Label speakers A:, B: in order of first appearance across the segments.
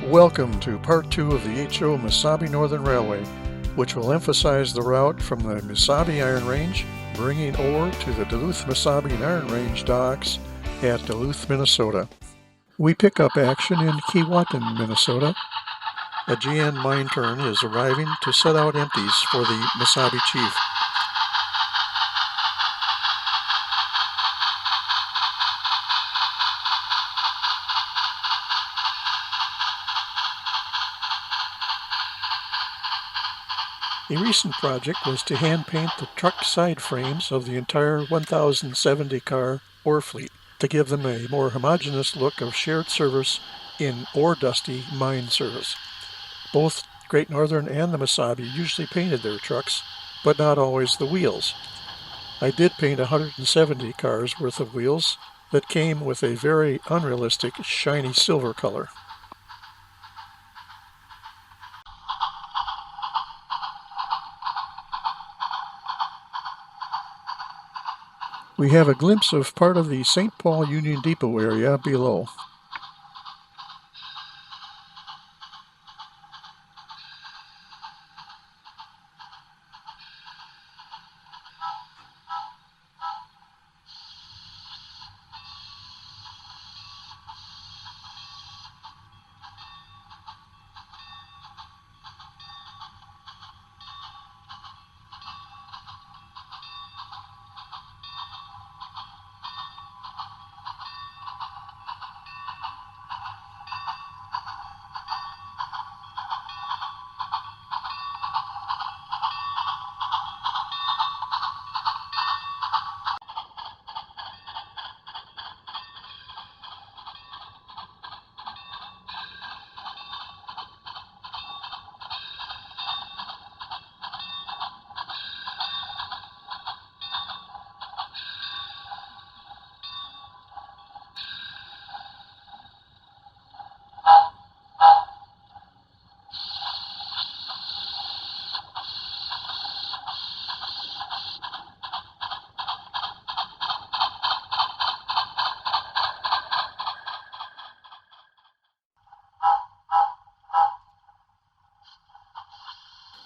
A: Welcome to part 2 of the HO Missabe Northern Railway, which will emphasize the route from the Mesabi Iron Range, bringing ore to the Duluth Mesabi Iron Range docks at Duluth, Minnesota. We pick up action in Keewatin, Minnesota. A GN mine turn is arriving to set out empties for the Mesabi chief. A recent project was to hand paint the truck side frames of the entire 1,070 car ore fleet to give them a more homogeneous look of shared service in ore-dusty mine service. Both Great Northern and the Mesabi usually painted their trucks, but not always the wheels. I did paint 170 cars worth of wheels that came with a very unrealistic shiny silver color. We have a glimpse of part of the St. Paul Union Depot area below.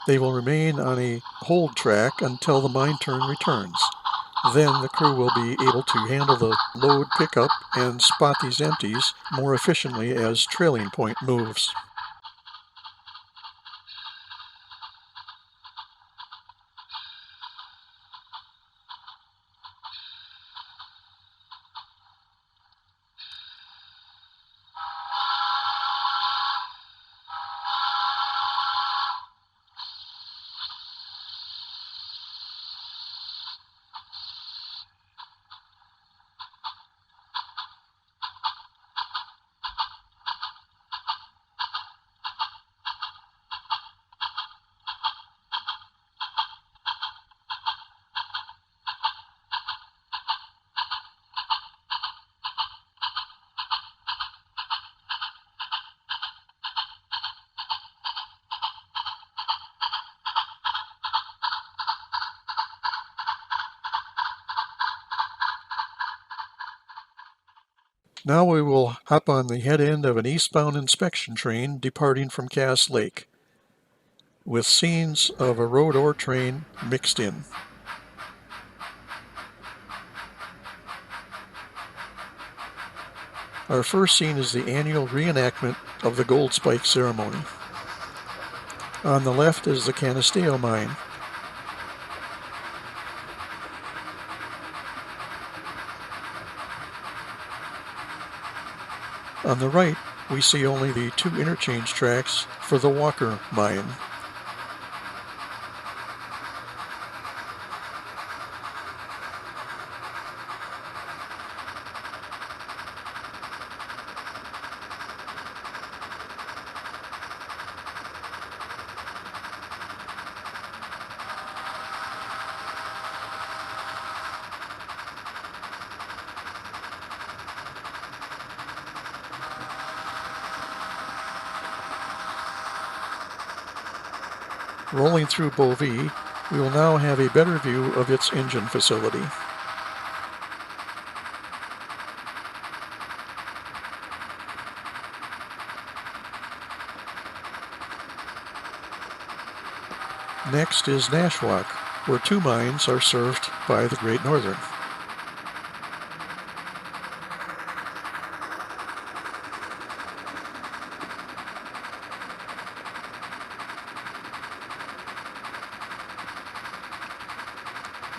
A: They will remain on a hold track until the mine turn returns. Then the crew will be able to handle the load pickup and spot these empties more efficiently as trailing point moves. Now we will hop on the head end of an eastbound inspection train departing from Cass Lake, with scenes of a road ore train mixed in. Our first scene is the annual reenactment of the Gold Spike ceremony. On the left is the Canisteo mine. On the right, we see only the two interchange tracks for the Walker mine. Rolling through Beauvais, we will now have a better view of its engine facility. Next is Nashwauk, where 2 mines are served by the Great Northern.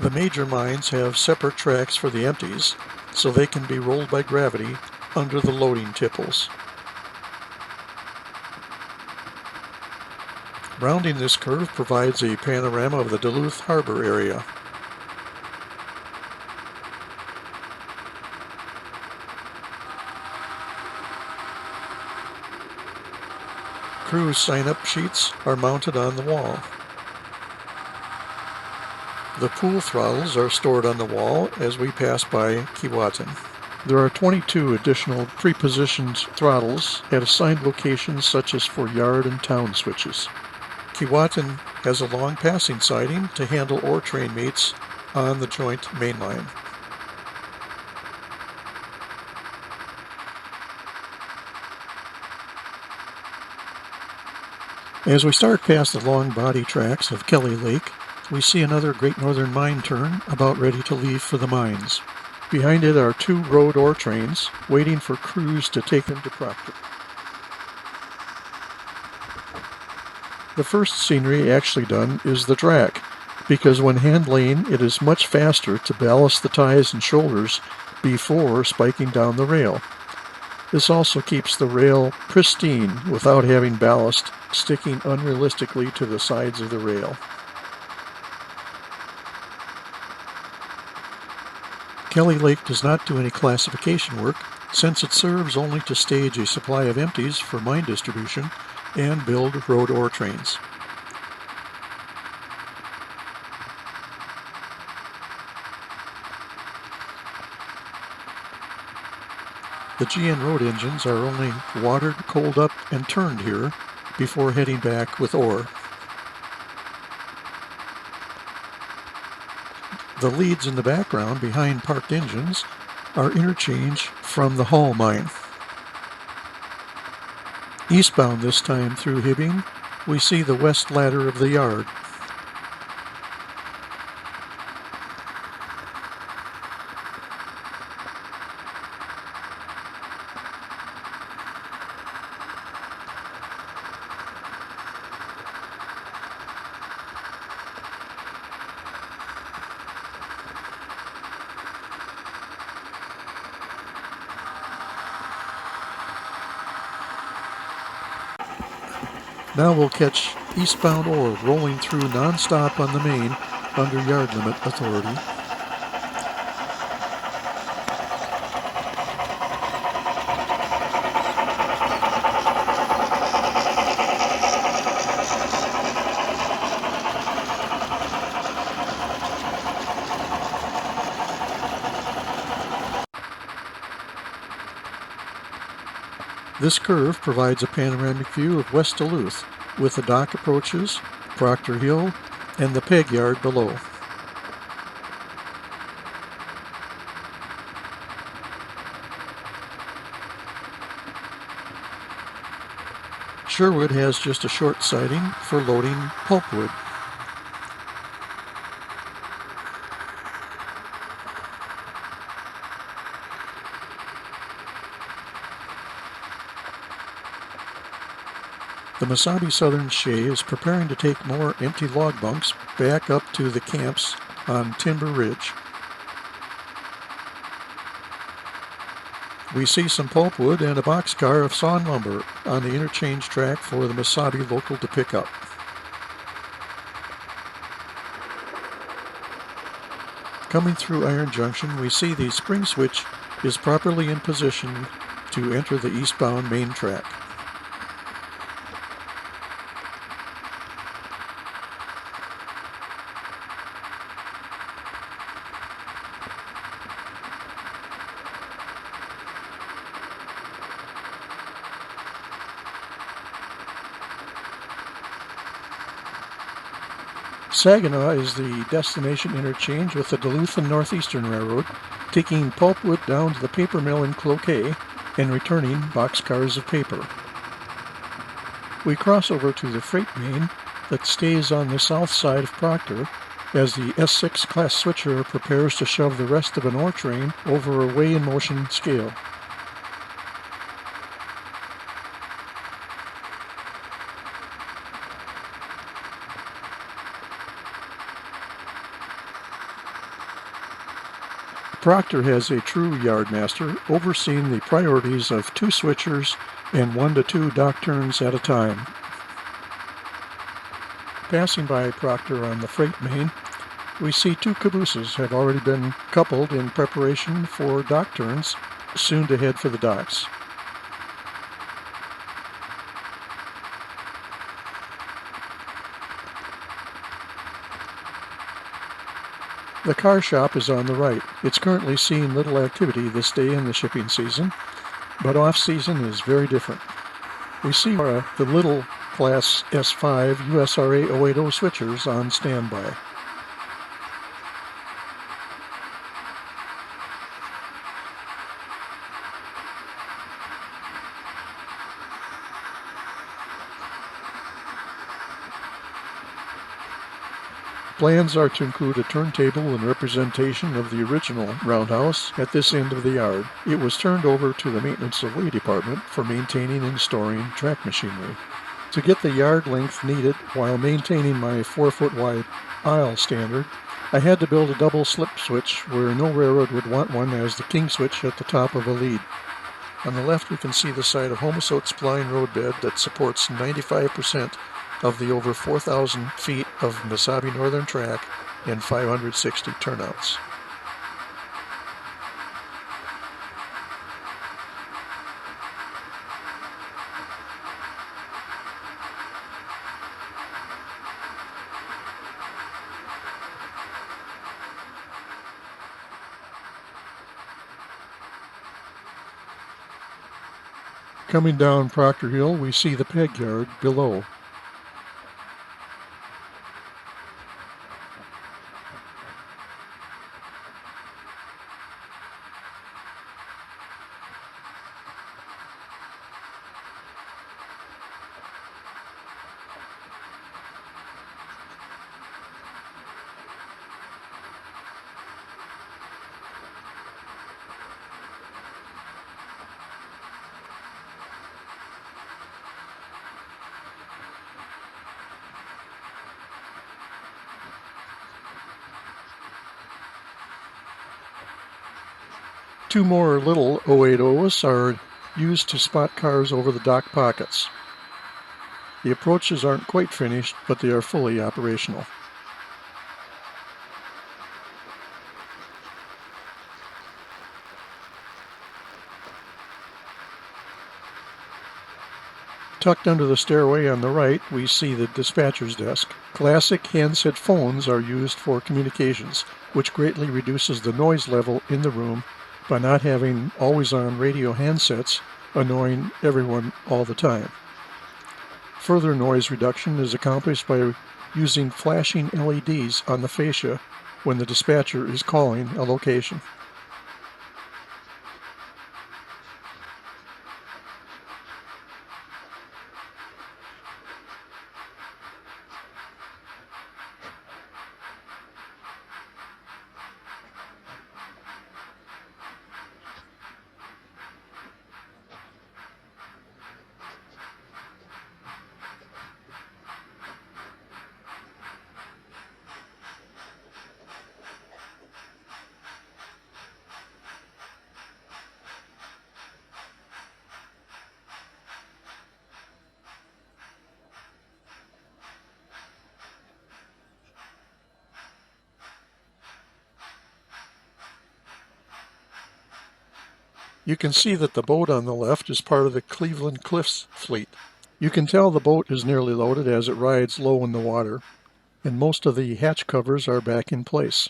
A: The major mines have separate tracks for the empties, so they can be rolled by gravity under the loading tipples. Rounding this curve provides a panorama of the Duluth Harbor area. Crew sign-up sheets are mounted on the wall. The pool throttles are stored on the wall as we pass by Keewatin. There are 22 additional pre-positioned throttles at assigned locations such as for yard and town switches. Keewatin has a long passing siding to handle ore train meets on the joint mainline. As we start past the long body tracks of Kelly Lake, we see another Great Northern mine turn about ready to leave for the mines. Behind it are 2 road ore trains waiting for crews to take them to Proctor. The first scenery actually done is the track, because when hand laying it is much faster to ballast the ties and shoulders before spiking down the rail. This also keeps the rail pristine without having ballast sticking unrealistically to the sides of the rail. Kelly Lake does not do any classification work since it serves only to stage a supply of empties for mine distribution and build road ore trains. The GN road engines are only watered, coaled up, and turned here before heading back with ore. The leads in the background behind parked engines are interchange from the Hall mine. Eastbound this time through Hibbing, we see the west ladder of the yard. Now we'll catch eastbound ore rolling through non-stop on the main under yard limit authority. This curve provides a panoramic view of West Duluth, with the dock approaches, Proctor Hill, and the peg yard below. Sherwood has just a short siding for loading pulpwood. The Mesabi Southern Shea is preparing to take more empty log bunks back up to the camps on Timber Ridge. We see some pulpwood and a boxcar of sawn lumber on the interchange track for the Mesabi local to pick up. Coming through Iron Junction, we see the spring switch is properly in position to enter the eastbound main track. Saginaw is the destination interchange with the Duluth and Northeastern Railroad, taking pulpwood down to the paper mill in Cloquet and returning boxcars of paper. We cross over to the freight main that stays on the south side of Proctor as the S6 class switcher prepares to shove the rest of an ore train over a weigh-in-motion scale. Proctor has a true yardmaster overseeing the priorities of 2 switchers and 1 to 2 dock turns at a time. Passing by Proctor on the freight main, we see 2 cabooses have already been coupled in preparation for dock turns, soon to head for the docks. The car shop is on the right. It's currently seeing little activity this day in the shipping season, but off-season is very different. We see the little Class S5 USRA 080 switchers on standby. Plans are to include a turntable and representation of the original roundhouse at this end of the yard. It was turned over to the maintenance of way department for maintaining and storing track machinery. To get the yard length needed while maintaining my 4-foot wide aisle standard, I had to build a double slip switch where no railroad would want one as the king switch at the top of a lead. On the left we can see the side of HO Missabe spline roadbed that supports 95% of the over 4,000 feet of Mesabi Northern track and 560 turnouts. Coming down Proctor Hill, we see the peg yard below. Two more little 080s are used to spot cars over the dock pockets. The approaches aren't quite finished, but they are fully operational. Tucked under the stairway on the right, we see the dispatcher's desk. Classic handset phones are used for communications, which greatly reduces the noise level in the room by not having always-on radio handsets annoying everyone all the time. Further noise reduction is accomplished by using flashing LEDs on the fascia when the dispatcher is calling a location. You can see that the boat on the left is part of the Cleveland Cliffs fleet. You can tell the boat is nearly loaded as it rides low in the water, and most of the hatch covers are back in place.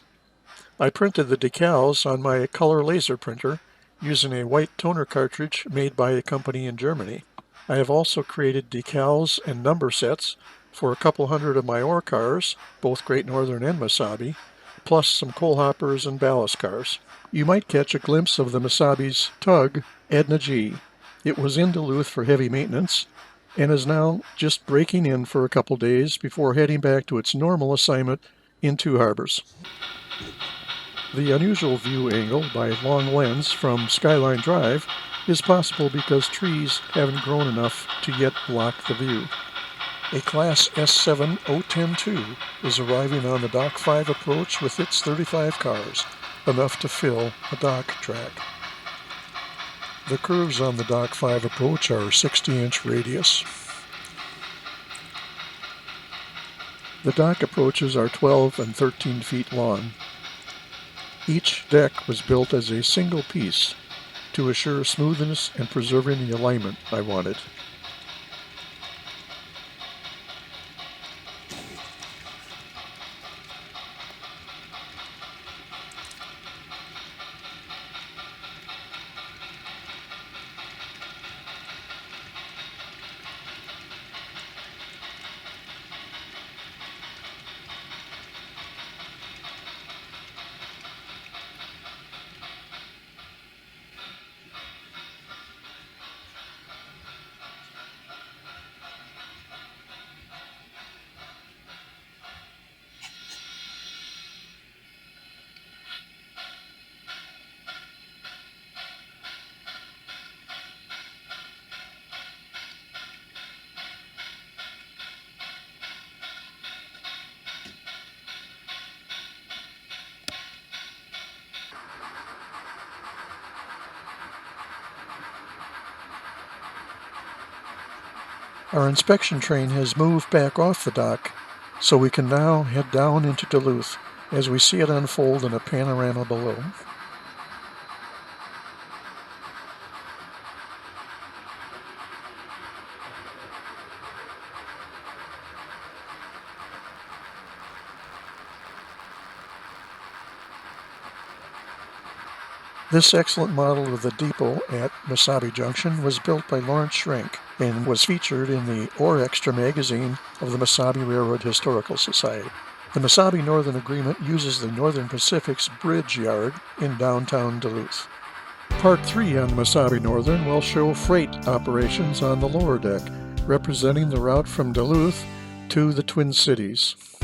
A: I printed the decals on my color laser printer using a white toner cartridge made by a company in Germany. I have also created decals and number sets for a couple hundred of my ore cars, both Great Northern and Mesabi, plus some coal hoppers and ballast cars. You might catch a glimpse of the Mesabi's tug, Edna G. It was in Duluth for heavy maintenance, and is now just breaking in for a couple days before heading back to its normal assignment in Two Harbors. The unusual view angle by long lens from Skyline Drive is possible because trees haven't grown enough to yet block the view. A Class S7 010-2 is arriving on the Dock 5 approach with its 35 cars, enough to fill a dock track. The curves on the Dock 5 approach are 60-inch radius. The dock approaches are 12 and 13 feet long. Each deck was built as a single piece to assure smoothness and preserving the alignment I wanted. Our inspection train has moved back off the dock, so we can now head down into Duluth as we see it unfold in a panorama below. This excellent model of the depot at Mesabi Junction was built by Lawrence Schrenk and was featured in the Ore Extra magazine of the Mesabi Railroad Historical Society. The Mesabi Northern Agreement uses the Northern Pacific's bridge yard in downtown Duluth. Part 3 on the Mesabi Northern will show freight operations on the lower deck, representing the route from Duluth to the Twin Cities.